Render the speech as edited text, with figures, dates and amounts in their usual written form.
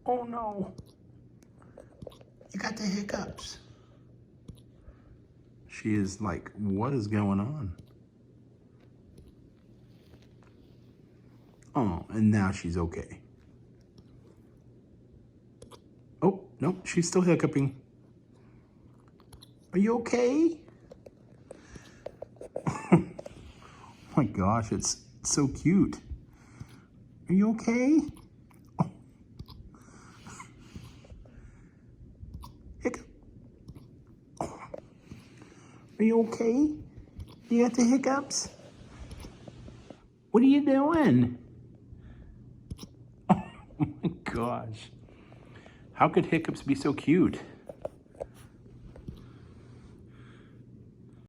Oh no. You got the hiccups. She is like, what is going on? Oh, and now she's okay. Oh, no, she's still hiccuping. Are you okay? Oh my gosh, it's so cute. Are you okay? Oh. Hiccup. Oh. Are you okay? You got the hiccups? What are you doing? Oh my gosh. How could hiccups be so cute?